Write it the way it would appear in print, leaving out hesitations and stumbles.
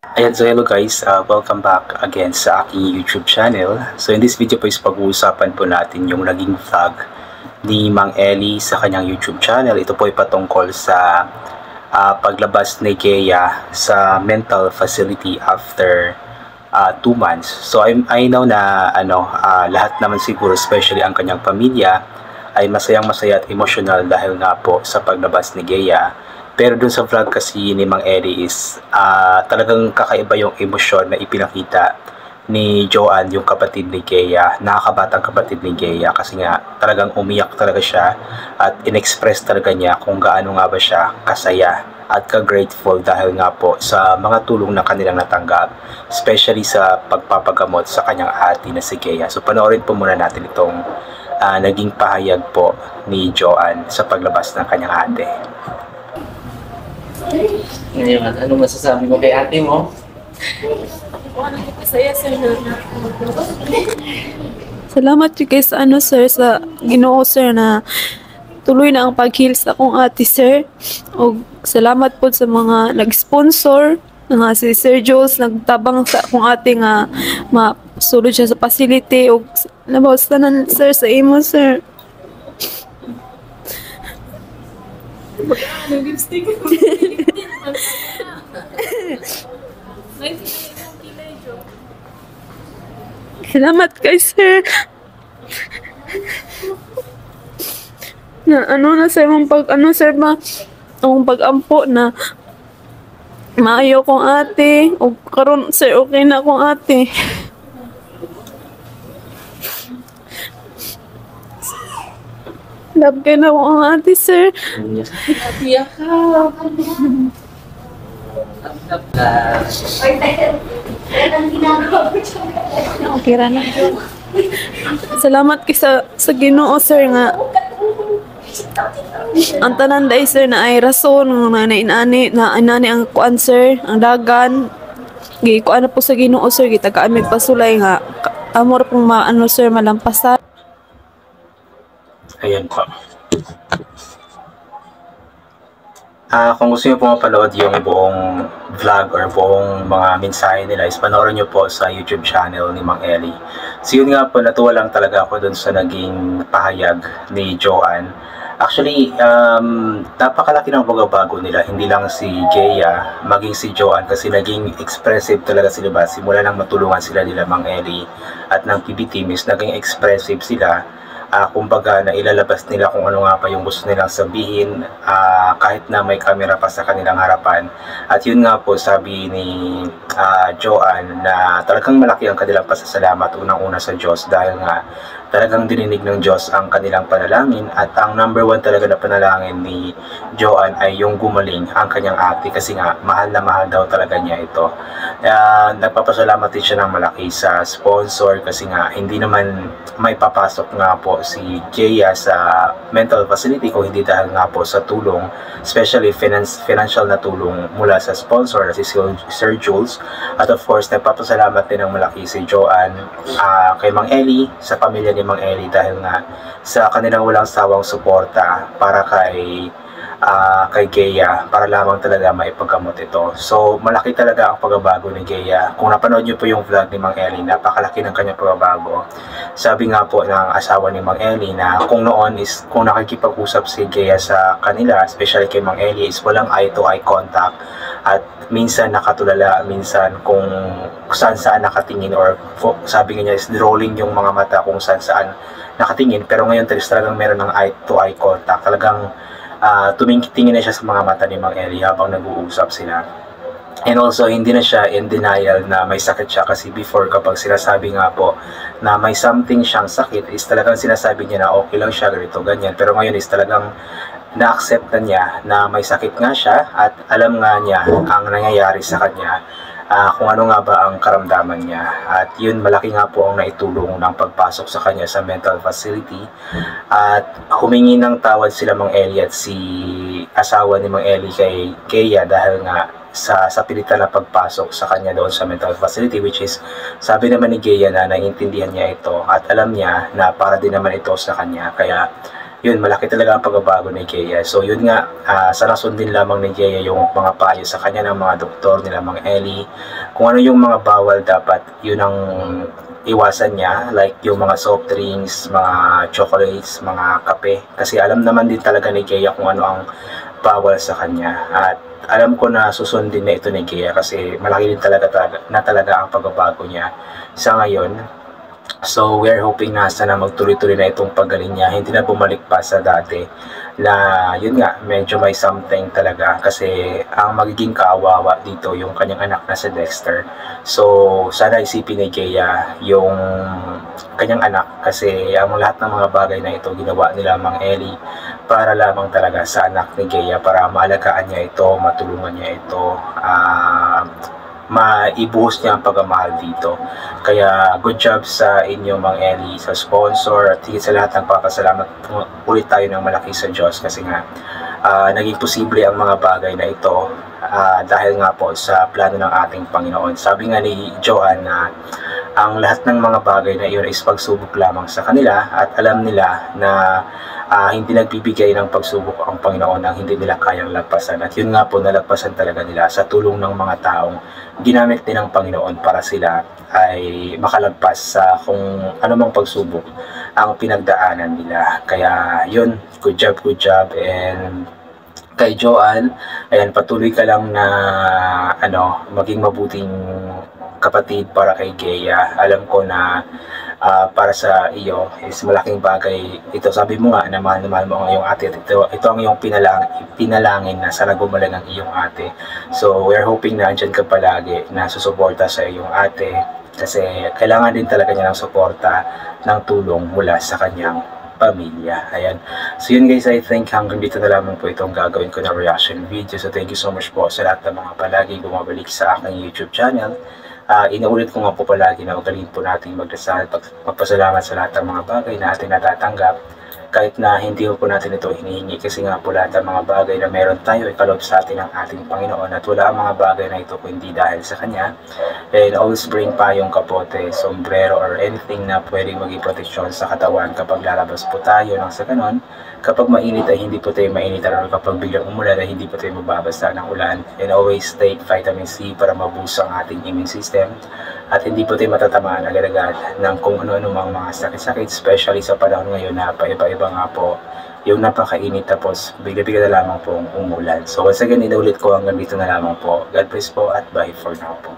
Ayan, so hello guys, welcome back again sa aking YouTube channel. So in this video po is pag-uusapan po natin yung naging vlog ni Mang Eli sa kanyang YouTube channel. Ito po ay patungkol sa paglabas ni Gea sa mental facility after 2 months. So I know na lahat naman siguro, especially ang kanyang pamilya, ay masayang-masaya at emotional dahil nga po sa paglabas ni Gea. Pero dun sa vlog kasi ni Mang Eli is talagang kakaiba yung emosyon na ipinakita ni Joanne, yung kapatid ni Gea, nakakabatang kapatid ni Gea, kasi nga talagang umiyak talaga siya at inexpress talaga niya kung gaano nga ba siya kasaya at ka-grateful dahil nga po sa mga tulong na kanilang natanggap, especially sa pagpapagamot sa kanyang ate na si Gea. So panoorin po muna natin itong naging pahayag po ni Joanne sa paglabas ng kanyang ate. Ngayon, ano masasabi mo kay ate mo? Masaya, sir, salamat yun kay sa sir, sa Ginoo, sir, na tuloy na ang pag-heal sa akong ate, sir. O salamat po sa mga nag-sponsor, nga si Sir Jules, nagtabang sa akong ate nga masulod siya sa facility. O nabawas tanan, sir, sa imo, sir. Lipstick. Salamat kay sir. Na na sir, mong pag sir ba, ang pag-ampo na maayo kong ate, o karon sir okay na akong ate. Love kayo na akong ate, sir. Iyak ka. Okay ra na. Salamat kay sa Ginoo, sir, nga ang tanan day, sir, na ay rason na inani ang kuan, sir, ang dagan gi kuan po sa Ginoo, sir, gitagaan mig pasulay nga amor pong sir, malampasan. Ayan po. Kung gusto niyo po mapanood yung buong vlog or buong mga mensahe nila, is panoorin niyo po sa YouTube channel ni Mang Eli. So yun nga po, natuwa lang talaga ako dun sa naging pahayag ni Joanne. Actually, napakalaki ng pagbabago nila, hindi lang si Gea, maging si Joanne, kasi naging expressive talaga sila ba. Simula nang matulungan sila nila Mang Eli at ng PB team, is naging expressive sila. Kumbaga na ilalabas nila kung ano nga pa yung gusto nilang sabihin, kahit na may camera pa sa kanilang harapan. At yun nga po, sabi ni Joanne na talagang malaki ang kanilang pasasalamat unang-una sa Diyos, dahil nga talagang dininig ng Diyos ang kanilang panalangin, at ang number 1 talaga na panalangin ni Joanne ay yung gumaling ang kanyang ate, kasi nga mahal na mahal daw talaga niya ito. Nagpapasalamat din siya ng malaki sa sponsor, kasi nga hindi naman may papasok nga po si Gea sa mental facility kung hindi dahil nga po sa tulong, especially financial na tulong mula sa sponsor na si Sir Jules. At of course, nagpapasalamat din ng malaki si Joanne kay Mang Eli, sa pamilya ni Mang Eli, dahil nga sa kanilang walang sawang suporta para kay Gea, para lamang talaga maipaggamot ito. So malaki talaga ang pagbabago ni Gea. Kung napanood niyo po yung vlog ni Mang Eli, napakalaki ng kanyang pagbabago. Sabi nga po ng asawa ni Mang Eli na kung noon is kung nakikipag-usap si Gea sa kanila, especially kay Mang Eli, is walang eye-to-eye contact, at minsan nakatulala, minsan kung saan nakatingin, or sabi niya is rolling yung mga mata kung saan nakatingin. Pero ngayon talagang meron ng eye-to-eye contact, talagang tumingin na siya sa mga mata ni Mang Eli habang nag-uusap sila. And also, hindi na siya in denial na may sakit siya, kasi before, kapag sinasabi nga po na may something siyang sakit, is talagang sinasabi niya na okay lang siya, ganito, ganyan. Pero ngayon is talagang na-accept na niya na may sakit nga siya, at alam nga niya ang nangyayari sa kanya, kung ano nga ba ang karamdaman niya. At yun, malaki nga po ang naitulong ng pagpasok sa kanya sa mental facility. At humingi ng tawad sila Mang Eli at si asawa ni Mang Eli kay Gea, dahil nga sa pilitan na pagpasok sa kanya doon sa mental facility, which is sabi naman ni Gea na naiintindihan niya ito at alam niya na para din naman ito sa kanya. Kaya yun, malaki talaga ang pagbabago ni Gea. So yun nga, sana sundin lamang ni Gea yung mga payo sa kanya ng mga doktor nila, mga Ellie. Kung ano yung mga bawal dapat, yun ang iwasan niya, like yung mga soft drinks, mga chocolates, mga kape. Kasi alam naman din talaga ni Gea kung ano ang bawal sa kanya. At alam ko na susundin na ito ni Gea kasi malaki din talaga ang pagbabago niya sa ngayon. So we're hoping na sana magtuloy-tuloy na itong paggaling niya, hindi na bumalik pa sa dati na yun nga, medyo may something talaga kasi ang magiging kawawa dito yung kanyang anak na si Dexter. So sana isipin ni Gea yung kanyang anak kasi ang lahat ng mga bagay na ito ginawa nila Mang Ellie para lamang talaga sa anak ni Gea, para maalagaan niya ito, matulungan niya ito, maibuhos niya ang pagmamahal dito. Kaya good job sa inyo Mang Ellie, sa sponsor, at higit sa lahat nagpapasalamat ulit tayo ng malaki sa Diyos kasi nga naging posible ang mga bagay na ito dahil nga po sa plano ng ating Panginoon. Sabi nga ni Joanne na ang lahat ng mga bagay na iyon is pagsubok lamang sa kanila at alam nila na hindi nagbibigay ng pagsubok ang Panginoon ang hindi nila kayang lagpasan. At yun nga po, nalagpasan talaga nila sa tulong ng mga taong ginamit din ng Panginoon para sila ay makalagpas sa kung anumang pagsubok ang pinagdaanan nila. Kaya yun, good job, and kay Joanne, ayan, patuloy ka lang na maging mabuting kapatid para kay Gea. Alam ko na para sa iyo is malaking bagay ito. Sabi mo nga na mahal na mahal mo ang iyong ate. Ito ang iyong pinalangin na sana gumaling ang iyong ate. So we're hoping na andyan ka palagi na susuporta sa iyong ate kasi kailangan din talaga niya ng suporta, ng tulong mula sa kanyang pamilya. Ayan. So yun guys, I think hanggang dito na lamang po itong gagawin ko na reaction video. So thank you so much po sa lahat ng mga palagi bumabalik sa aking YouTube channel. Inuulit ko nga po palagi na magaling po natin magdasal, magpasalamat sa lahat ng mga bagay na ating natatanggap kahit na hindi po natin ito hinihingi kasi nga po lahat ng mga bagay na meron tayo ikalob sa atin ng ating Panginoon at wala ang mga bagay na ito kundi dahil sa Kanya. And always bring payong, kapote, sombrero or anything na pwedeng maging proteksyon sa katawan kapag lalabas po tayo nang sa ganon. Kapag mainit ay hindi po tayo mainitan or kapag biglang umulan ay hindi po tayo mababasa ng ulan. And always take vitamin C para mabuso ang ating immune system at hindi po tayo matatamaan agad-agad ng kung ano-ano mga sakit-sakit, especially sa panahon ngayon na paiba-iba nga po yung napakainit tapos bigla-bigla na lamang pong umulan. So once again, inulit ko hanggang dito na lamang po. God bless po at bye for now po.